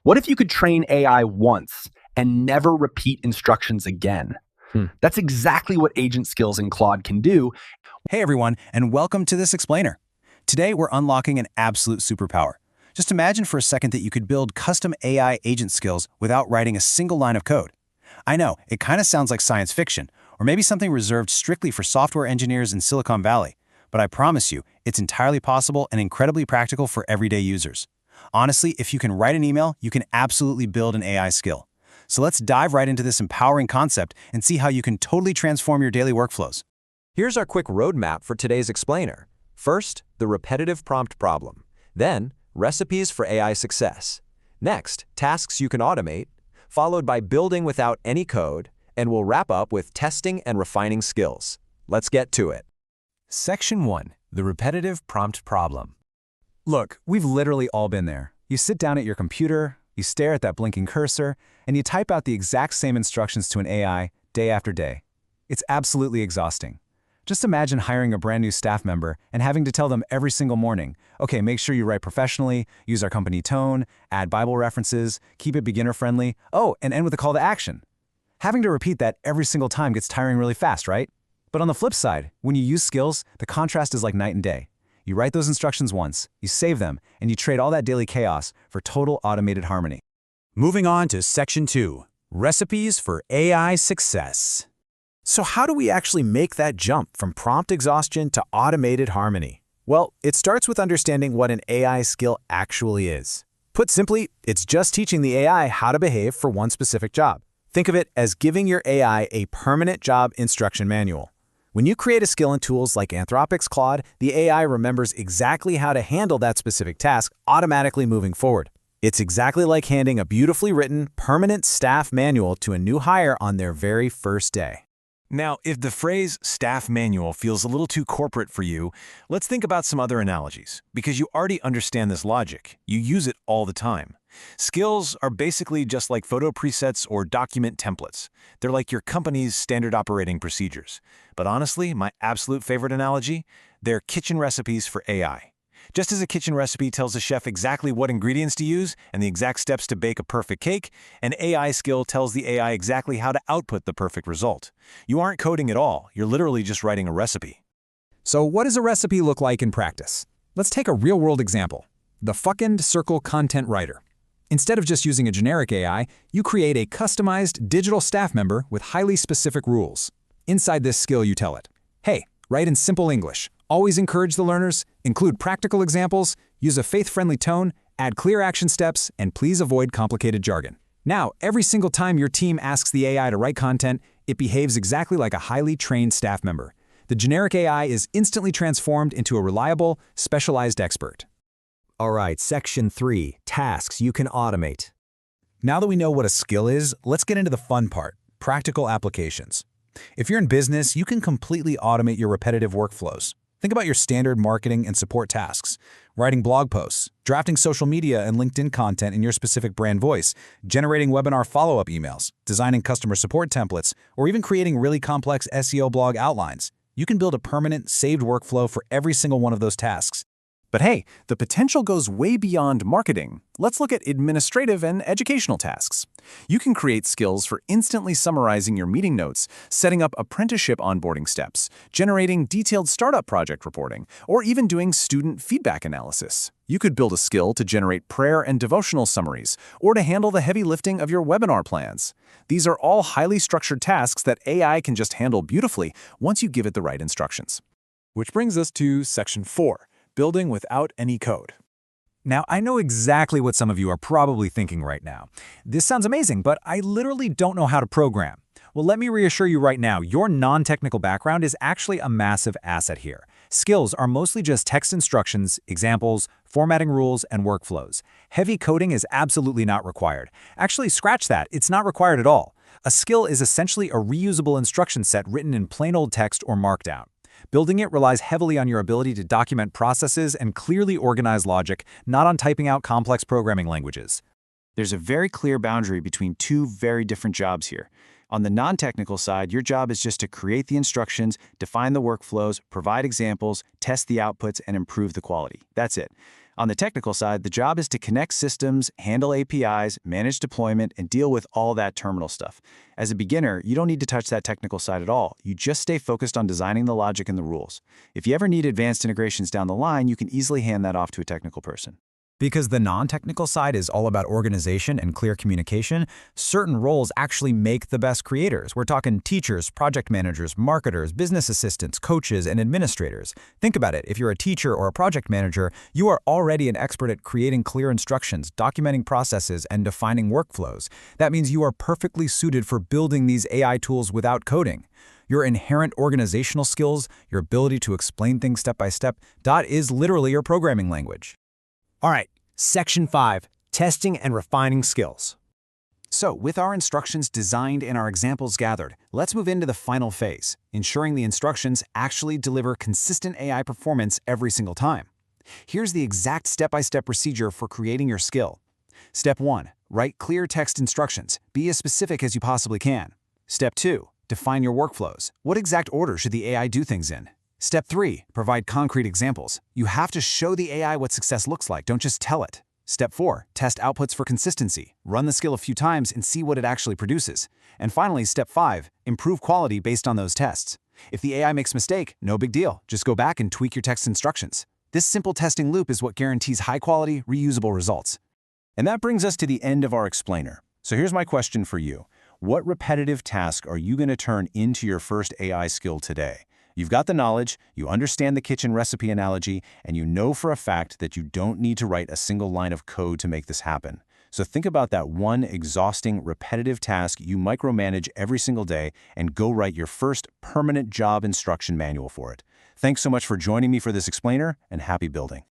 What if you could train AI once and never repeat instructions again? That's exactly what agent skills in Claude can do. Hey everyone, and welcome to this explainer. Today we're unlocking an absolute superpower. Just imagine for a second that you could build custom AI agent skills without writing a single line of code. I know, it kind of sounds like science fiction, or maybe something reserved strictly for software engineers in Silicon Valley, but I promise you, it's entirely possible and incredibly practical for everyday users. Honestly, if you can write an email, you can absolutely build an AI skill. So let's dive right into this empowering concept and see how you can totally transform your daily workflows. Here's our quick roadmap for today's explainer. First, the repetitive prompt problem. Then, recipes for AI success. Next, tasks you can automate, followed by building without any code, and we'll wrap up with testing and refining skills. Let's get to it. Section 1. The repetitive prompt problem. Look, we've literally all been there. You sit down at your computer, you stare at that blinking cursor, and you type out the exact same instructions to an AI day after day. It's absolutely exhausting. Just imagine hiring a brand new staff member and having to tell them every single morning, okay, make sure you write professionally, use our company tone, add Bible references, keep it beginner-friendly, and end with a call to action. Having to repeat that every single time gets tiring really fast, right? But on the flip side, when you use skills, the contrast is like night and day. You write those instructions once, you save them, and you trade all that daily chaos for total automated harmony. Moving on to Section 2, Recipes for AI Success. So how do we actually make that jump from prompt exhaustion to automated harmony? Well, it starts with understanding what an AI skill actually is. Put simply, it's just teaching the AI how to behave for one specific job. Think of it as giving your AI a permanent job instruction manual. When you create a skill in tools like Anthropic's Claude, the AI remembers exactly how to handle that specific task, automatically moving forward. It's exactly like handing a beautifully written, permanent staff manual to a new hire on their very first day. Now, if the phrase staff manual feels a little too corporate for you, let's think about some other analogies, because you already understand this logic. You use it all the time. Skills are basically just like photo presets or document templates. They're like your company's standard operating procedures. But honestly, my absolute favorite analogy, they're kitchen recipes for AI. Just as a kitchen recipe tells a chef exactly what ingredients to use and the exact steps to bake a perfect cake, an AI skill tells the AI exactly how to output the perfect result. You aren't coding at all, you're literally just writing a recipe. So what does a recipe look like in practice? Let's take a real-world example, the Fecund Circle Content Writer. Instead of just using a generic AI, you create a customized digital staff member with highly specific rules. Inside this skill, you tell it, hey, write in simple English, always encourage the learners, include practical examples, use a faith-friendly tone, add clear action steps, and please avoid complicated jargon. Now, every single time your team asks the AI to write content, it behaves exactly like a highly trained staff member. The generic AI is instantly transformed into a reliable, specialized expert. All right, Section 3, Tasks you can automate. Now that we know what a skill is, let's get into the fun part, practical applications. If you're in business, you can completely automate your repetitive workflows. Think about your standard marketing and support tasks, writing blog posts, drafting social media and LinkedIn content in your specific brand voice, generating webinar follow-up emails, designing customer support templates, or even creating really complex SEO blog outlines. You can build a permanent, saved workflow for every single one of those tasks. But hey, the potential goes way beyond marketing. Let's look at administrative and educational tasks. You can create skills for instantly summarizing your meeting notes, setting up apprenticeship onboarding steps, generating detailed startup project reporting, or even doing student feedback analysis. You could build a skill to generate prayer and devotional summaries, or to handle the heavy lifting of your webinar plans. These are all highly structured tasks that AI can just handle beautifully once you give it the right instructions. Which brings us to Section 4. Building without any code. Now, I know exactly what some of you are probably thinking right now. This sounds amazing, but I literally don't know how to program. Well, let me reassure you right now, your non-technical background is actually a massive asset here. Skills are mostly just text instructions, examples, formatting rules, and workflows. Heavy coding is absolutely not required. Actually, scratch that, it's not required at all. A skill is essentially a reusable instruction set written in plain old text or markdown. Building it relies heavily on your ability to document processes and clearly organize logic, not on typing out complex programming languages. There's a very clear boundary between two very different jobs here. On the non-technical side, your job is just to create the instructions, define the workflows, provide examples, test the outputs, and improve the quality. That's it. On the technical side, the job is to connect systems, handle APIs, manage deployment, and deal with all that terminal stuff. As a beginner, you don't need to touch that technical side at all. You just stay focused on designing the logic and the rules. If you ever need advanced integrations down the line, you can easily hand that off to a technical person. Because the non-technical side is all about organization and clear communication, certain roles actually make the best creators. We're talking teachers, project managers, marketers, business assistants, coaches, and administrators. Think about it. If you're a teacher or a project manager, you are already an expert at creating clear instructions, documenting processes, and defining workflows. That means you are perfectly suited for building these AI tools without coding. Your inherent organizational skills, your ability to explain things step by step, Dot is literally your programming language. All right, Section 5, Testing and Refining Skills. So, with our instructions designed and our examples gathered, let's move into the final phase, ensuring the instructions actually deliver consistent AI performance every single time. Here's the exact step-by-step procedure for creating your skill. Step 1, write clear text instructions. Be as specific as you possibly can. Step 2, define your workflows. What exact order should the AI do things in? Step 3, provide concrete examples. You have to show the AI what success looks like, don't just tell it. Step 4, test outputs for consistency. Run the skill a few times and see what it actually produces. And finally, Step 5, improve quality based on those tests. If the AI makes a mistake, no big deal. Just go back and tweak your text instructions. This simple testing loop is what guarantees high-quality, reusable results. And that brings us to the end of our explainer. So here's my question for you. What repetitive task are you going to turn into your first AI skill today? You've got the knowledge, you understand the kitchen recipe analogy, and you know for a fact that you don't need to write a single line of code to make this happen. So think about that one exhausting, repetitive task you micromanage every single day and go write your first permanent job instruction manual for it. Thanks so much for joining me for this explainer, and happy building.